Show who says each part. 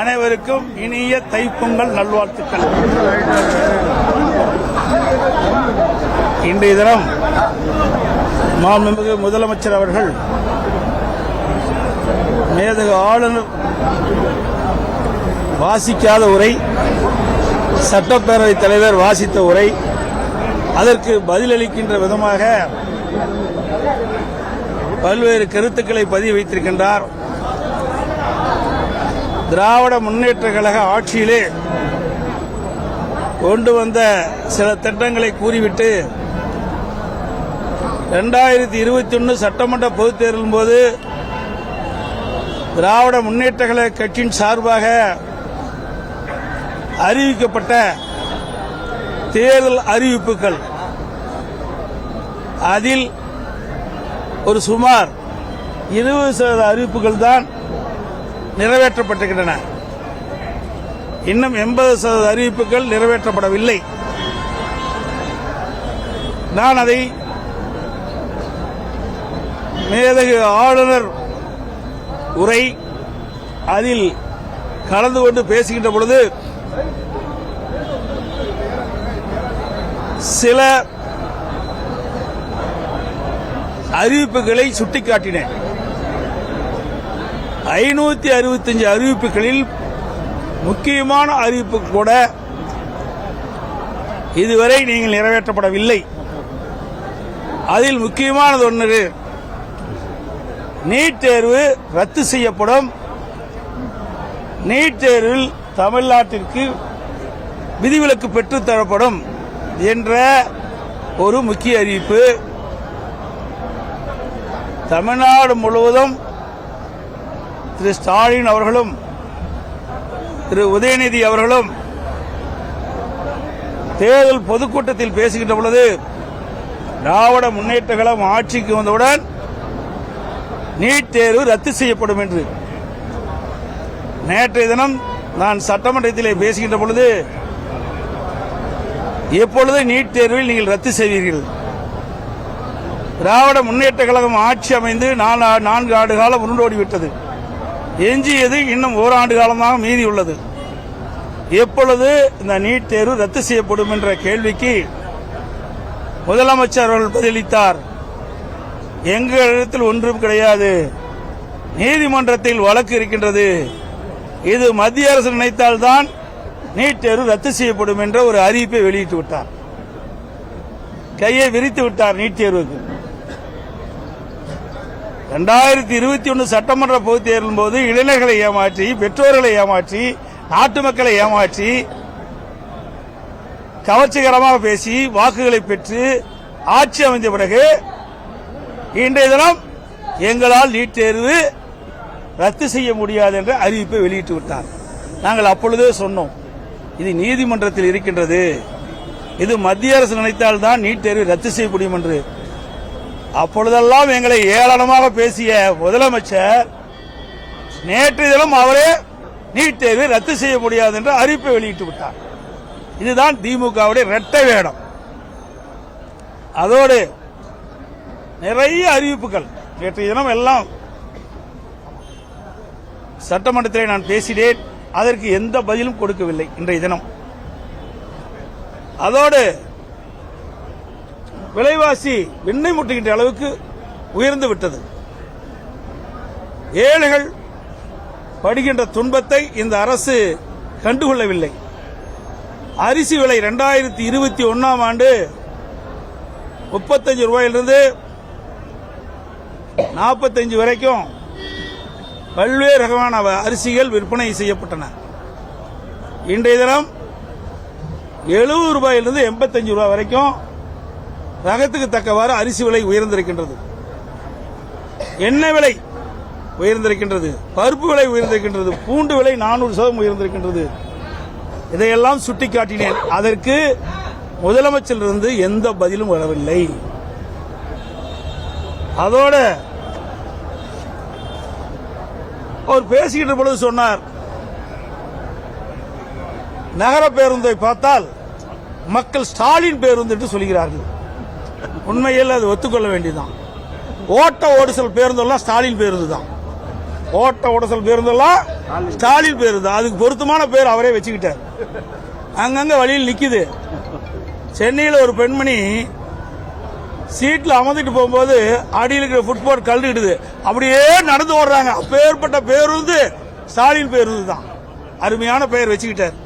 Speaker 1: அனைவருக்கும் இனிய தைப்பொங்கல் நல்வாழ்த்துக்கள். இன்றைய தினம் மாண்புமிகு முதலமைச்சர் அவர்கள் மேதகு ஆளுநர் வாசிக்காத உரை, சட்டப்பேரவைத் தலைவர் வாசித்த உரை, அதற்கு பதிலளிக்கின்ற விதமாக பல்வேறு கருத்துக்களை பதிவு வைத்திருக்கின்றார். திராவிட முன்னேற்ற கழக ஆட்சியிலே கொண்டு வந்த சில திட்டங்களை கூறிவிட்டு 2021 சட்டமன்ற பொதுத் தேர்தலின் போது திராவிட முன்னேற்ற கழக கட்சியின் சார்பாக அறிவிக்கப்பட்ட தேர்தல் அறிவிப்புகள், அதில் ஒரு சுமார் 20% அறிவிப்புகள் தான் நிறைவேற்றப்பட்டிருக்கின்றன. இன்னும் 80% அறிவிப்புகள் நிறைவேற்றப்படவில்லை. நான் அதை மேதகு ஆளுநர் உரை அதில் கலந்து கொண்டு பேசுகின்ற பொழுது சில அறிவிப்புகளை சுட்டிக்காட்டினேன். 565 அறிவிப்புகளில் முக்கியமான அறிவிப்பு கூட இதுவரை நீங்கள் நிறைவேற்றப்படவில்லை. அதில் முக்கியமானது ஒன்று, நீட் தேர்வு ரத்து செய்யப்படும், நீட் தேர்வில் தமிழ்நாட்டிற்கு விதிவிலக்கு பெற்றுத்தரப்படும் என்ற ஒரு முக்கிய அறிவிப்பு. தமிழ்நாடு முழுவதும் திரு ஸ்டாலின் அவர்களும் திரு உதயநிதி அவர்களும் தேர்தல் பொதுக்கூட்டத்தில் பேசுகின்ற பொழுது திராவிட முன்னேற்ற கழகம் ஆட்சிக்கு வந்தவுடன் நீட் தேர்வு ரத்து செய்யப்படும் என்று. நேற்றைய தினம் நான் சட்டமன்றத்திலே பேசுகின்ற பொழுது, எப்பொழுது நீட் தேர்வில் நீங்கள் ரத்து செய்வீர்கள்? திராவிட முன்னேற்ற கழகம் ஆட்சி அமைந்து 4 ஆண்டு காலம் உருண்டோடிவிட்டது. எஞ்சியது இன்னும் ஓராண்டு காலமாக மீதி உள்ளது. எப்பொழுது இந்த நீட் தேர்வு ரத்து செய்யப்படும் என்ற கேள்விக்கு முதலமைச்சர் அவர்கள் பதிலளித்தார், எங்களிடத்தில் ஒன்றும் கிடையாது, நீதிமன்றத்தில் வழக்கு இருக்கின்றது, இது மத்திய அரசு நினைத்தால்தான் நீட் தேர்வு ரத்து செய்யப்படும் என்ற ஒரு அறிவிப்பை வெளியிட்டு விட்டார். கையை விரித்து விட்டார் நீட் தேர்வுக்கு. 2021 சட்டமன்ற பொதுத் தேர்தலின் போது இளைஞர்களை ஏமாற்றி, பெற்றோர்களை ஏமாற்றி, நாட்டு மக்களை ஏமாற்றி, கவர்ச்சிகரமாக பேசி வாக்குகளை பெற்று ஆட்சி அமைந்த பிறகு இன்றைய தினம் எங்களால் நீட் தேர்வு ரத்து செய்ய முடியாது என்ற அறிவிப்பை வெளியிட்டு விட்டார். நாங்கள் அப்பொழுதே சொன்னோம், இது நீதிமன்றத்தில் இருக்கின்றது, இது மத்திய அரசு நினைத்தால்தான் நீட் தேர்வை ரத்து செய்ய முடியும் என்று. அப்பொழுதெல்லாம் எங்களை ஏளனமாக பேசிய முதலமைச்சர் நேற்றைய தினம் அவரே நீட் தேர்வை ரத்து செய்ய முடியாது என்ற அறிவிப்பை வெளியிட்டு விட்டார். இதுதான் திமுகவுடைய இரட்டை வேடம். அதோடு நிறைய அறிவிப்புகள் நேற்றைய தினம் எல்லாம் சட்டமன்றத்தில் நான் பேசினேன், அதற்கு எந்த பதிலும் கொடுக்கவில்லை இன்றைய தினம். அதோடு விலைவாசி விண்ணை முட்டுகின்ற அளவுக்கு உயர்ந்து விட்டது. ஏழைகள் படுகின்ற துன்பத்தை இந்த அரசு கண்டுகொள்ளவில்லை. அரிசி விலை 2021 ஆண்டு 35 ரூபாயிலிருந்து 45 வரைக்கும் பல்வேறு ரகமான அரிசிகள் விற்பனை செய்யப்பட்டன. இன்றைய தினம் 70 ரூபாயிலிருந்து 85 ரூபாய் வரைக்கும் ரகத்துக்கு தக்கவாறு அரிசி விலை உயர்ந்திருக்கின்றது. எண்ணெய் விலை உயர்ந்திருக்கின்றது, பருப்பு விலை உயர்ந்திருக்கின்றது, பூண்டு விலை 400% உயர்ந்திருக்கின்றது. இதையெல்லாம் சுட்டிக்காட்டினேன். அதற்கு முதலமைச்சரிலிருந்து எந்த பதிலும் வரவில்லை. அதோட அவர் பேசுகின்ற பொழுது சொன்னார், நகர பேருந்தை பார்த்தால் மக்கள் ஸ்டாலின் பேருந்து என்று சொல்கிறார்கள். உண்மையில் அது ஒத்துக்கொள்ள வேண்டியதுதான். ஓட்ட ஓடுசல் பேருந்தெல்லாம் ஸ்டாலின் பேருந்து தான். ஓட்ட ஓடுசல் பேருந்தெல்லாம் ஸ்டாலின் பேருந்து. அதுக்கு பொருத்தமான பேர் அவரே வச்சுக்கிட்டார். அங்கங்க வழியில் நிக்குது. சென்னையில் ஒரு பெண்மணி சீட்ல அமர்ந்துட்டு போகும்போது அடியில் இருக்கிற ஃபுட்போர்ட் கழுவிடுது, அப்படியே நடந்து ஓடுறாங்க. அப்பேற்பட்ட பேருந்து ஸ்டாலின் பேருந்து தான். அருமையான பெயர் வச்சுக்கிட்டார்.